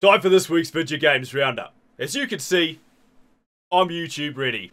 Time for this week's video games roundup. As you can see, I'm YouTube ready.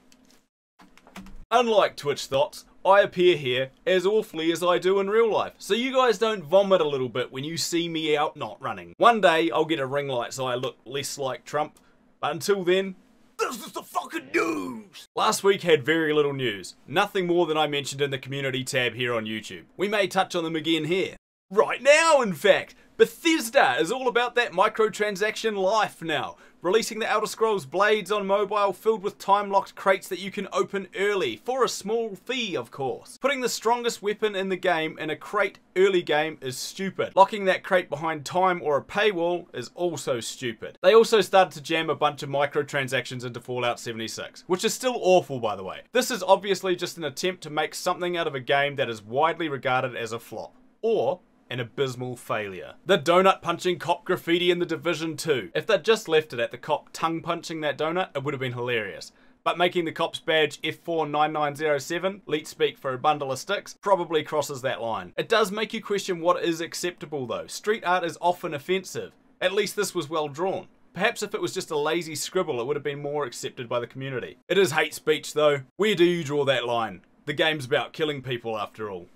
Unlike Twitch thoughts, I appear here as awfully as I do in real life, so you guys don't vomit a little bit when you see me out not running. One day I'll get a ring light so I look less like Trump, but until then, this is the fucking news! Last week had very little news, nothing more than I mentioned in the community tab here on YouTube. We may touch on them again here. Right now, in fact! Bethesda is all about that microtransaction life now, releasing the Elder Scrolls Blades on mobile filled with time-locked crates that you can open early, for a small fee of course. Putting the strongest weapon in the game in a crate early game is stupid. Locking that crate behind time or a paywall is also stupid. They also started to jam a bunch of microtransactions into Fallout 76, which is still awful by the way. This is obviously just an attempt to make something out of a game that is widely regarded as a flop, or an abysmal failure. The donut punching cop graffiti in The Division 2. If they'd just left it at the cop tongue punching that donut, it would have been hilarious. But making the cop's badge F49907, leet speak for a bundle of sticks, probably crosses that line. It does make you question what is acceptable though. Street art is often offensive. At least this was well drawn. Perhaps if it was just a lazy scribble, it would have been more accepted by the community. It is hate speech though. Where do you draw that line? The game's about killing people after all.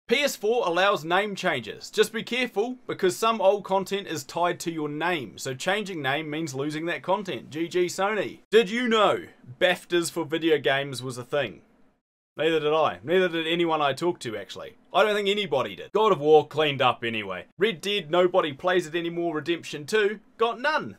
PS4 allows name changes. Just be careful, because some old content is tied to your name, so changing name means losing that content. GG Sony. Did you know BAFTAs for video games was a thing? Neither did I. Neither did anyone I talked to actually. I don't think anybody did. God of War cleaned up anyway. Red Dead, nobody plays it anymore. Redemption 2 got none.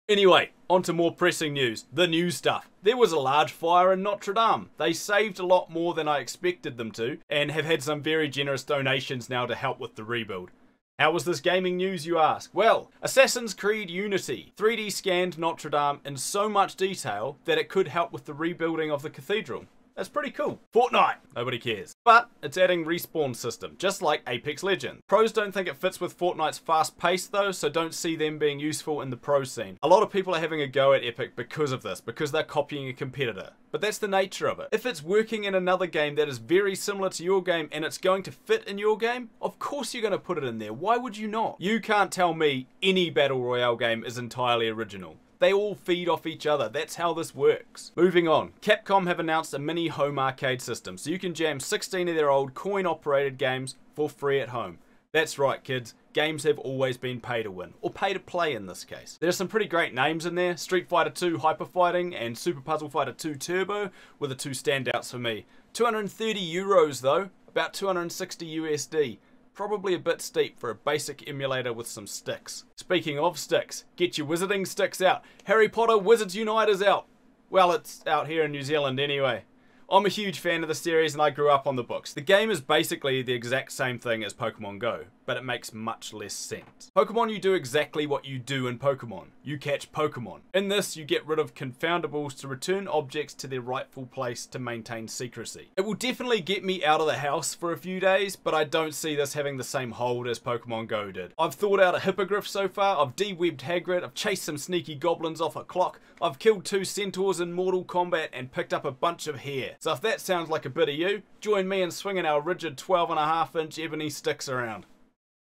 Anyway, on to more pressing news, the new stuff. There was a large fire in Notre Dame. They saved a lot more than I expected them to, and have had some very generous donations now to help with the rebuild. How was this gaming news, you ask? Well, Assassin's Creed Unity 3D scanned Notre Dame in so much detail that it could help with the rebuilding of the cathedral. That's pretty cool. Fortnite, nobody cares. But it's adding respawn system, just like Apex Legends. Pros don't think it fits with Fortnite's fast pace though, so don't see them being useful in the pro scene. A lot of people are having a go at Epic because of this, because they're copying a competitor. But that's the nature of it. If it's working in another game that is very similar to your game and it's going to fit in your game, of course you're going to put it in there. Why would you not? You can't tell me any Battle Royale game is entirely original. They all feed off each other, that's how this works. Moving on, Capcom have announced a mini home arcade system, so you can jam 16 of their old coin-operated games for free at home. That's right kids, games have always been pay to win, or pay to play in this case. There's some pretty great names in there, Street Fighter 2 Hyper Fighting and Super Puzzle Fighter 2 Turbo were the two standouts for me. €230 though, about 260 USD. Probably a bit steep for a basic emulator with some sticks. Speaking of sticks, get your wizarding sticks out. Harry Potter Wizards Unite is out. Well, it's out here in New Zealand anyway. I'm a huge fan of the series and I grew up on the books. The game is basically the exact same thing as Pokemon Go, but it makes much less sense. Pokemon, you do exactly what you do in Pokemon. You catch Pokemon. In this, you get rid of confoundables to return objects to their rightful place to maintain secrecy. It will definitely get me out of the house for a few days, but I don't see this having the same hold as Pokemon Go did. I've thought out a hippogriff so far, I've de-webbed Hagrid, I've chased some sneaky goblins off a clock, I've killed 2 centaurs in Mortal Kombat and picked up a bunch of hair. So if that sounds like a bit of you, join me in swinging our rigid 12.5-inch ebony sticks around.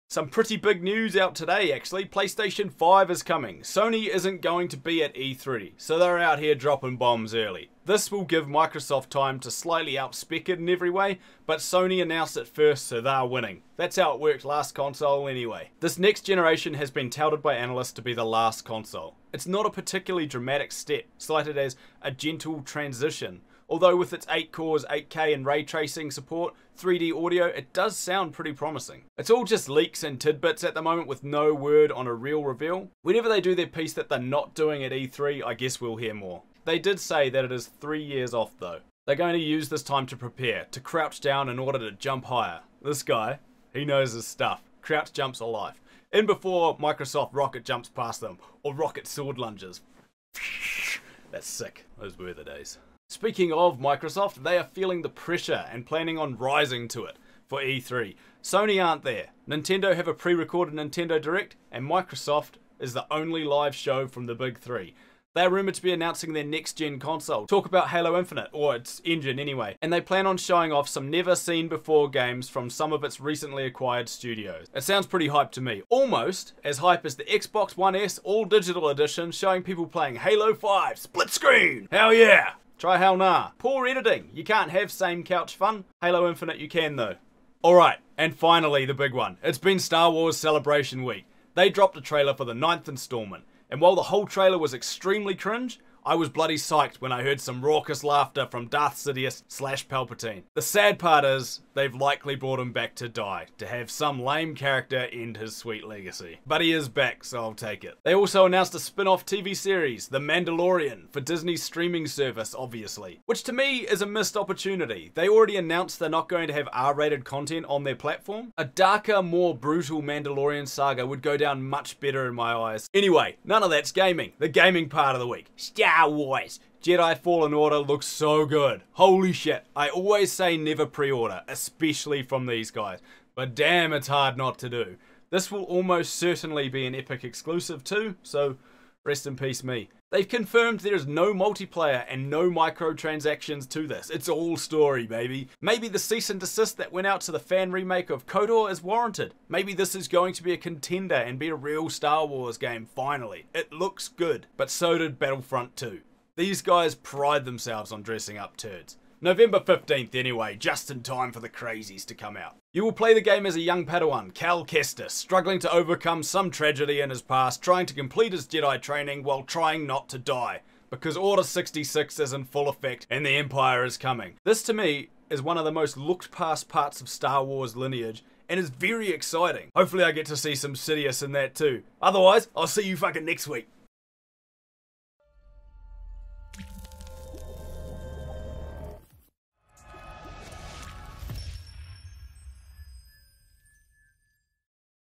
Some pretty big news out today actually. PlayStation 5 is coming. Sony isn't going to be at E3, so they're out here dropping bombs early. This will give Microsoft time to slightly outspec it in every way, but Sony announced it first, so they're winning. That's how it worked last console anyway. This next generation has been touted by analysts to be the last console. It's not a particularly dramatic step, cited as a gentle transition. Although with its 8 cores, 8K and ray tracing support, 3D audio, it does sound pretty promising. It's all just leaks and tidbits at the moment with no word on a real reveal. Whenever they do their piece that they're not doing at E3, I guess we'll hear more. They did say that it is 3 years off though. They're going to use this time to prepare, to crouch down in order to jump higher. This guy, he knows his stuff. Crouch jumps are life. In before Microsoft rocket jumps past them, or rocket sword lunges. That's sick. Those were the days. Speaking of Microsoft, they are feeling the pressure and planning on rising to it for E3. Sony aren't there. Nintendo have a pre-recorded Nintendo Direct, and Microsoft is the only live show from the big three. They're rumored to be announcing their next-gen console, talk about Halo Infinite, or its engine anyway, and they plan on showing off some never-seen-before games from some of its recently acquired studios. It sounds pretty hype to me. Almost as hype as the Xbox One S all-digital edition showing people playing Halo 5 split screen. Hell yeah! Try hell nah. Poor editing. You can't have same couch fun. Halo Infinite you can though. Alright, and finally the big one. It's been Star Wars Celebration Week. They dropped a trailer for the 9th installment, and while the whole trailer was extremely cringe, I was bloody psyched when I heard some raucous laughter from Darth Sidious / Palpatine. The sad part is, they've likely brought him back to die, to have some lame character end his sweet legacy. But he is back, so I'll take it. They also announced a spin-off TV series, The Mandalorian, for Disney's streaming service, obviously. Which to me is a missed opportunity. They already announced they're not going to have R-rated content on their platform. A darker, more brutal Mandalorian saga would go down much better in my eyes. Anyway, none of that's gaming. The gaming part of the week. Star Wars. Jedi Fallen Order looks so good. Holy shit. I always say never pre-order, especially from these guys. But damn, it's hard not to do. This will almost certainly be an Epic exclusive too, so rest in peace me. They've confirmed there is no multiplayer and no microtransactions to this. It's all story, baby. Maybe the cease and desist that went out to the fan remake of KOTOR is warranted. Maybe this is going to be a contender and be a real Star Wars game finally. It looks good, but so did Battlefront 2. These guys pride themselves on dressing up turds. November 15th anyway, just in time for the crazies to come out. You will play the game as a young Padawan, Cal Kestis, struggling to overcome some tragedy in his past, trying to complete his Jedi training while trying not to die, because Order 66 is in full effect and the Empire is coming. This to me is one of the most looked past parts of Star Wars lineage, and is very exciting. Hopefully I get to see some Sidious in that too. Otherwise, I'll see you fucking next week.